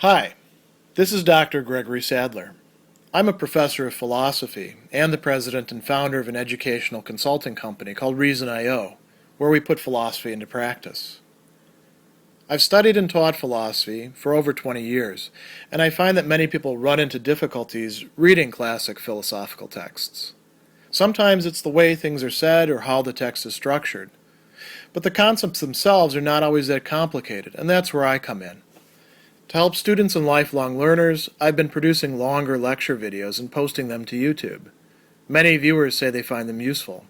Hi, this is Dr. Gregory Sadler. I'm a professor of philosophy and the president and founder of an educational consulting company called Reason.io, where we put philosophy into practice. I've studied and taught philosophy for over 20 years, and I find that many people run into difficulties reading classic philosophical texts. Sometimes it's the way things are said or how the text is structured. But the concepts themselves are not always that complicated, and that's where I come in. To help students and lifelong learners, I've been producing longer lecture videos and posting them to YouTube. Many viewers say they find them useful.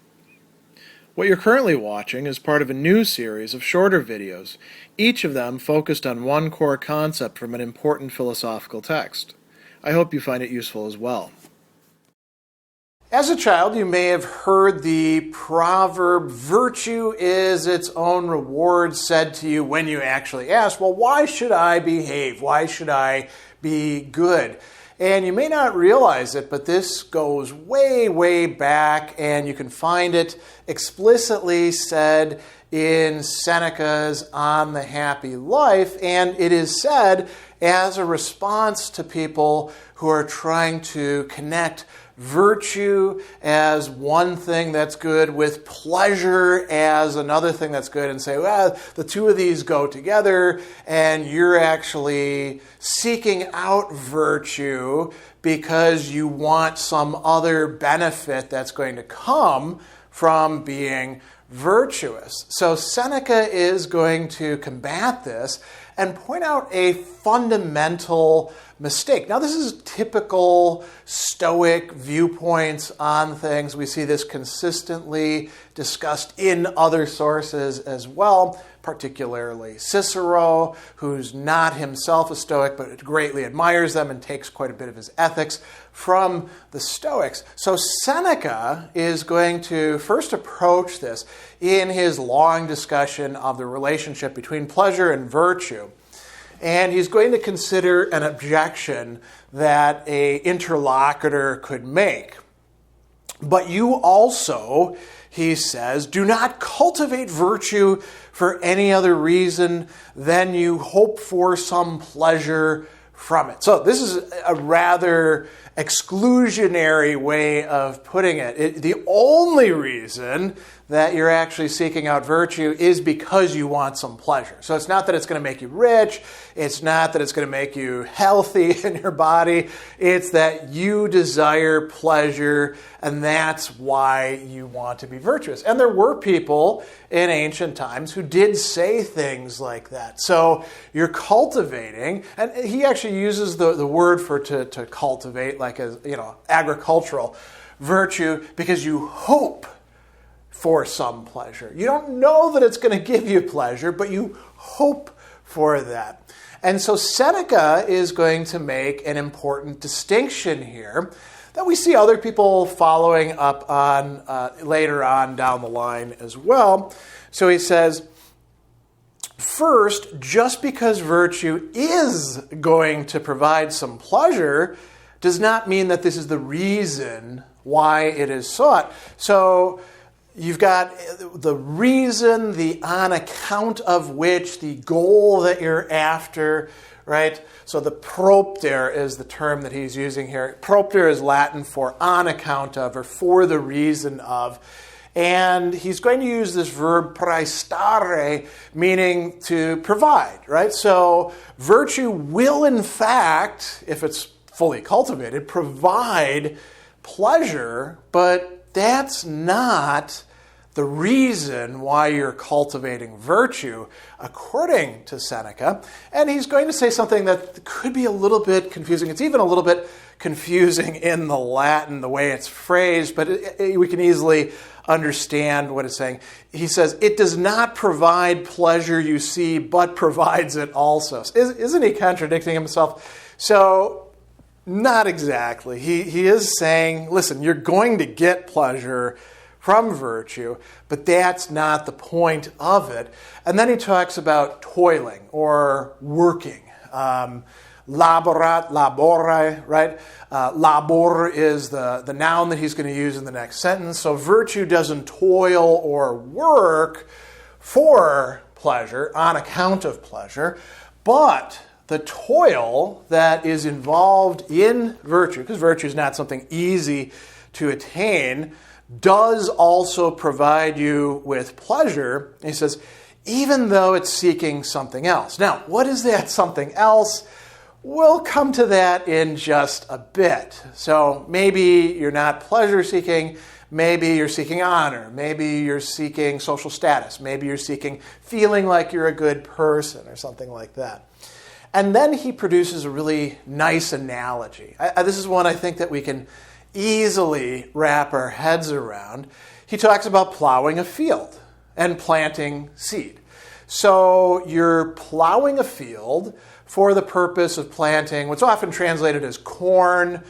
What you're currently watching is part of a new series of shorter videos, each of them focused on one core concept from an important philosophical text. I hope you find it useful as well. As a child, you may have heard the proverb, virtue is its own reward, said to you when you actually ask, well, why should I behave? Why should I be good? And you may not realize it, but this goes way, way back, and you can find it explicitly said in Seneca's On the Happy Life, and it is said as a response to people who are trying to connect virtue as one thing that's good with pleasure as another thing that's good, and say, well, the two of these go together, and you're actually seeking out virtue because you want some other benefit that's going to come from being virtuous. So Seneca is going to combat this and point out a fundamental mistake. Now, this is typical Stoic viewpoints on things. We see this consistently discussed in other sources as well, particularly Cicero, who's not himself a Stoic, but greatly admires them and takes quite a bit of his ethics from the Stoics. So Seneca is going to first approach this in his long discussion of the relationship between pleasure and virtue. And he's going to consider an objection that an interlocutor could make. But you also, he says, do not cultivate virtue for any other reason than you hope for some pleasure from it. So this is a rather exclusionary way of putting it. The only reason that you're actually seeking out virtue is because you want some pleasure. So it's not that it's going to make you rich. It's not that it's going to make you healthy in your body. It's that you desire pleasure, and that's why you want to be virtuous. And there were people in ancient times who did say things like that. So you're cultivating, and he actually uses the word for to cultivate, like as agricultural virtue, because you hope for some pleasure. You don't know that it's going to give you pleasure, but you hope for that. And so Seneca is going to make an important distinction here that we see other people following up on later on down the line as well. So he says, first, just because virtue is going to provide some pleasure does not mean that this is the reason why it is sought. So you've got the reason, the on account of which, the goal that you're after, right? So the propter is the term that he's using here. Propter is Latin for on account of, or for the reason of. And he's going to use this verb praestare, meaning to provide, right? So virtue will, in fact, if it's fully cultivated, provide pleasure, but that's not the reason why you're cultivating virtue, according to Seneca. And he's going to say something that could be a little bit confusing. It's even a little bit confusing in the Latin, the way it's phrased, but we can easily understand what it's saying. He says, it does not provide pleasure, you see, but provides it also. Isn't he contradicting himself? So, not exactly. He is saying, listen, you're going to get pleasure from virtue, but that's not the point of it. And then he talks about toiling or working. Laborat, labore, right? Labor is the noun that he's going to use in the next sentence. So virtue doesn't toil or work for pleasure, on account of pleasure, but the toil that is involved in virtue, because virtue is not something easy to attain, does also provide you with pleasure. And he says, even though it's seeking something else. Now, what is that something else? We'll come to that in just a bit. So maybe you're not pleasure-seeking. Maybe you're seeking honor. Maybe you're seeking social status. Maybe you're seeking feeling like you're a good person or something like that. And then he produces a really nice analogy. This is one I think that we can easily wrap our heads around. He talks about plowing a field and planting seed. So you're plowing a field for the purpose of planting what's often translated as corn.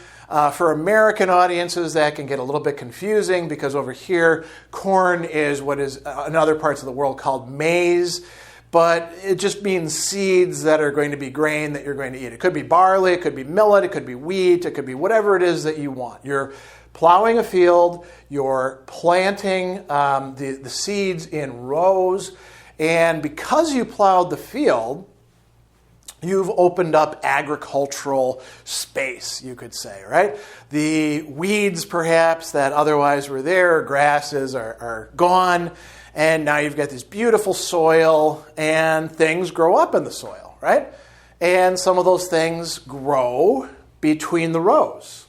For American audiences, that can get a little bit confusing because over here, corn is what is in other parts of the world called maize. But it just means seeds that are going to be grain that you're going to eat. It could be barley, it could be millet, it could be wheat, it could be whatever it is that you want. You're plowing a field, you're planting the seeds in rows, and because you plowed the field, you've opened up agricultural space, you could say, right? The weeds, perhaps, that otherwise were there, grasses are gone, and now you've got this beautiful soil, and things grow up in the soil, right? And some of those things grow between the rows.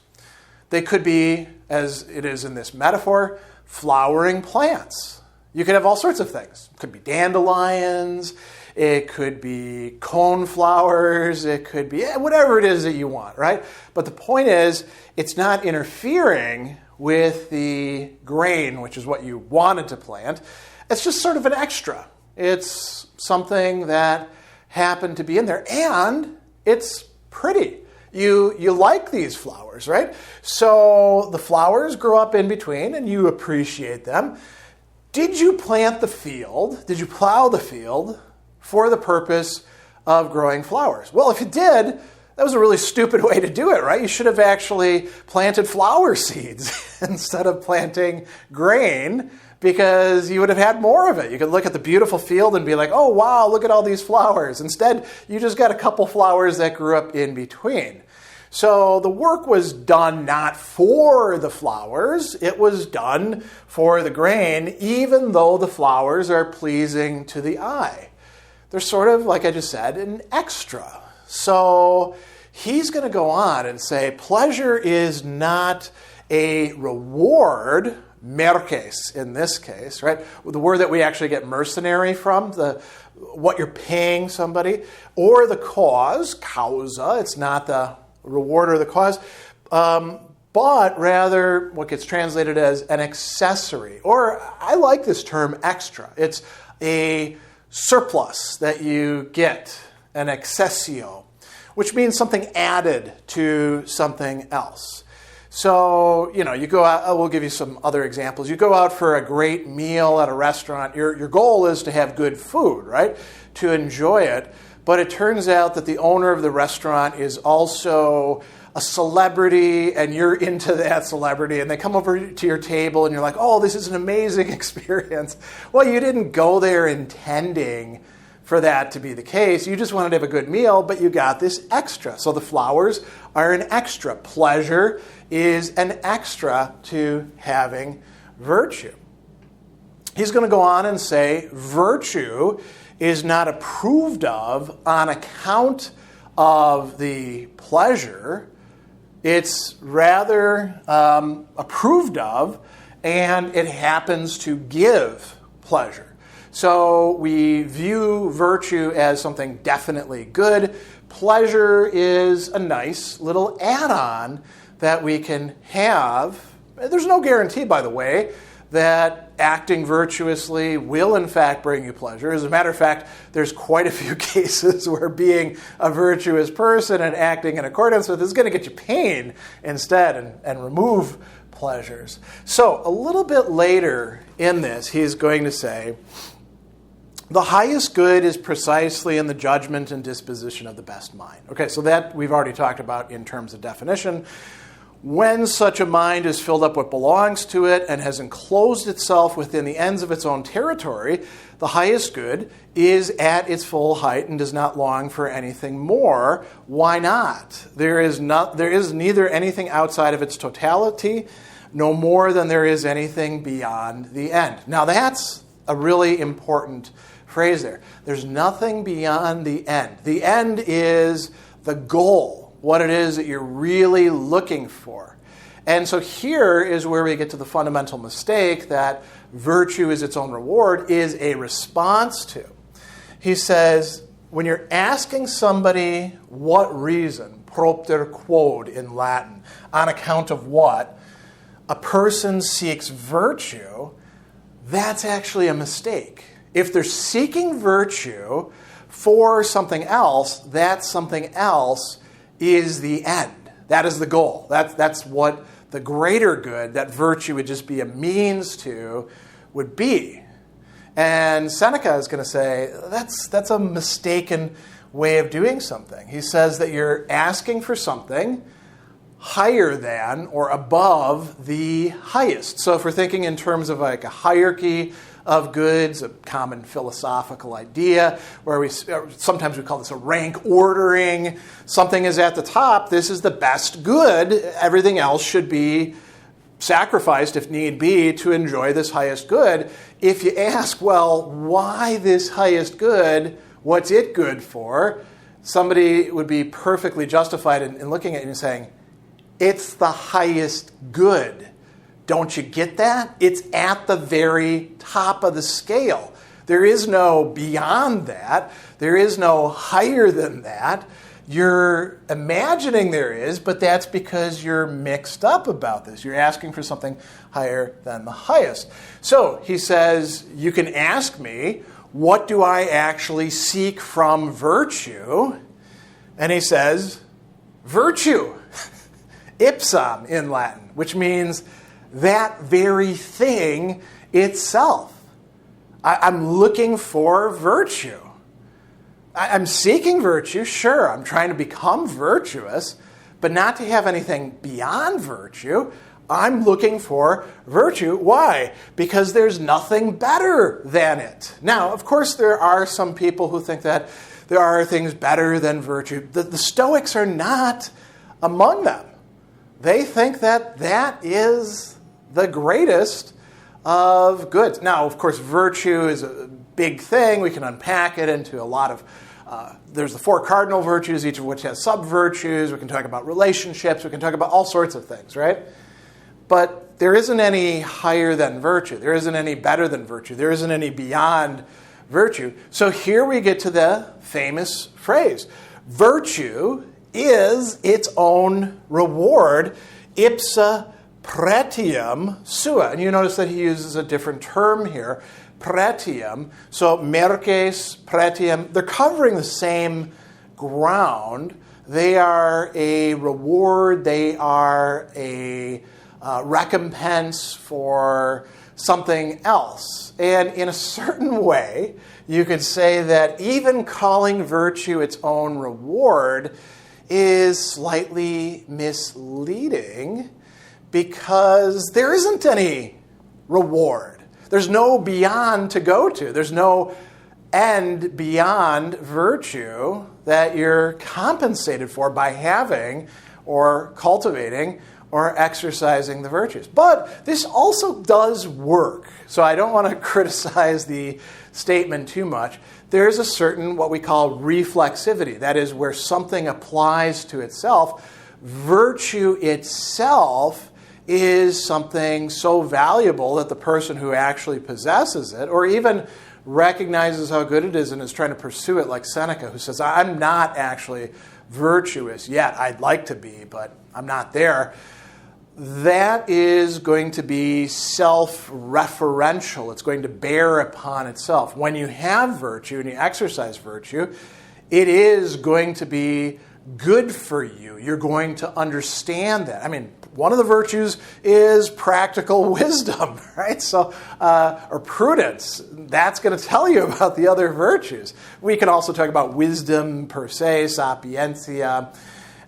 They could be, as it is in this metaphor, flowering plants. You could have all sorts of things. It could be dandelions, it could be coneflowers, it could be whatever it is that you want, right? But the point is, it's not interfering with the grain, which is what you wanted to plant. It's just sort of an extra. It's something that happened to be in there, and it's pretty. You like these flowers, right? So the flowers grow up in between, and you appreciate them. Did you plant the field? Did you plow the field for the purpose of growing flowers? Well, if you did, that was a really stupid way to do it, right? You should have actually planted flower seeds instead of planting grain, because you would have had more of it. You could look at the beautiful field and be like, oh, wow, look at all these flowers. Instead, you just got a couple flowers that grew up in between. So the work was done not for the flowers, it was done for the grain, even though the flowers are pleasing to the eye. They're sort of, like I just said, an extra. So he's going to go on and say, pleasure is not a reward, merkes in this case, right? The word that we actually get mercenary from, what you're paying somebody, or the cause, causa, it's not the reward or the cause, but rather what gets translated as an accessory, or I like this term extra. It's a surplus that you get, an accessio, which means something added to something else. So, you go out, we'll give you some other examples. You go out for a great meal at a restaurant. Your goal is to have good food, right? To enjoy it. But it turns out that the owner of the restaurant is also a celebrity, and you're into that celebrity, and they come over to your table, and you're like, oh, this is an amazing experience. Well, you didn't go there intending for that to be the case. You just wanted to have a good meal, but you got this extra. So the flowers are an extra. Pleasure is an extra to having virtue. He's going to go on and say, virtue is not approved of on account of the pleasure. It's rather approved of, and it happens to give pleasure. So we view virtue as something definitely good. Pleasure is a nice little add-on that we can have. There's no guarantee, by the way, that acting virtuously will in fact bring you pleasure. As a matter of fact, there's quite a few cases where being a virtuous person and acting in accordance with is going to get you pain instead and remove pleasures. So a little bit later in this, he's going to say, the highest good is precisely in the judgment and disposition of the best mind. Okay, so that we've already talked about in terms of definition. When such a mind is filled up what belongs to it and has enclosed itself within the ends of its own territory, the highest good is at its full height and does not long for anything more. Why not? There is neither anything outside of its totality, no more than there is anything beyond the end. Now that's a really important phrase there. There's nothing beyond the end. The end is the goal, what it is that you're really looking for. And so here is where we get to the fundamental mistake that virtue is its own reward, is a response to. He says, when you're asking somebody what reason, propter quod in Latin, on account of what, a person seeks virtue, that's actually a mistake. If they're seeking virtue for something else, that something else is the end. That is the goal. That's what the greater good that virtue would just be a means to would be. And Seneca is going to say that's a mistaken way of doing something. He says that you're asking for something higher than or above the highest. So if we're thinking in terms of like a hierarchy of goods, a common philosophical idea, where sometimes we call this a rank ordering. Something is at the top, this is the best good. Everything else should be sacrificed, if need be, to enjoy this highest good. If you ask, well, why this highest good? What's it good for? Somebody would be perfectly justified in looking at it and saying, it's the highest good. Don't you get that? It's at the very top of the scale. There is no beyond that. There is no higher than that. You're imagining there is, but that's because you're mixed up about this. You're asking for something higher than the highest. So he says, you can ask me, what do I actually seek from virtue? And he says, virtue, ipsam in Latin, which means that very thing itself. I'm looking for virtue. I'm seeking virtue, sure. I'm trying to become virtuous, but not to have anything beyond virtue. I'm looking for virtue. Why? Because there's nothing better than it. Now, of course, there are some people who think that there are things better than virtue. The Stoics are not among them. They think that that is the greatest of goods. Now, of course, virtue is a big thing. We can unpack it into a lot of, there's the four cardinal virtues, each of which has sub-virtues. We can talk about relationships. We can talk about all sorts of things, right? But there isn't any higher than virtue. There isn't any better than virtue. There isn't any beyond virtue. So here we get to the famous phrase, virtue is its own reward, ipsa pretium sua. And you notice that he uses a different term here, pretium. So merces, pretium, they're covering the same ground. They are a reward. They are a recompense for something else. And in a certain way, you could say that even calling virtue its own reward is slightly misleading, because there isn't any reward. There's no beyond to go to. There's no end beyond virtue that you're compensated for by having or cultivating or exercising the virtues. But this also does work. So I don't want to criticize the statement too much. There's a certain what we call reflexivity. That is where something applies to itself. Virtue itself is something so valuable that the person who actually possesses it, or even recognizes how good it is and is trying to pursue it, like Seneca, who says, I'm not actually virtuous yet. I'd like to be, but I'm not there. That is going to be self-referential. It's going to bear upon itself. When you have virtue and you exercise virtue, it is going to be good for you. You're going to understand that. I mean, one of the virtues is practical wisdom, right? So, or prudence. That's going to tell you about the other virtues. We can also talk about wisdom per se, sapientia.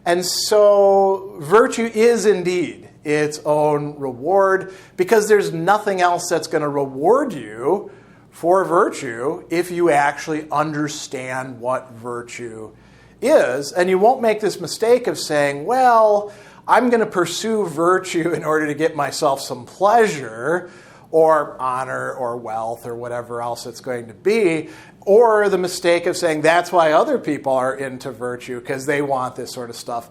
And so virtue is indeed its own reward, because there's nothing else that's going to reward you for virtue if you actually understand what virtue is. And you won't make this mistake of saying, well, I'm going to pursue virtue in order to get myself some pleasure or honor or wealth or whatever else it's going to be, or the mistake of saying that's why other people are into virtue because they want this sort of stuff.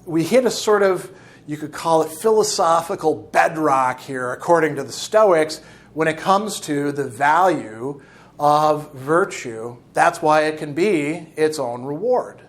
We hit a sort of, you could call it philosophical bedrock here, according to the Stoics, when it comes to the value of virtue. That's why it can be its own reward.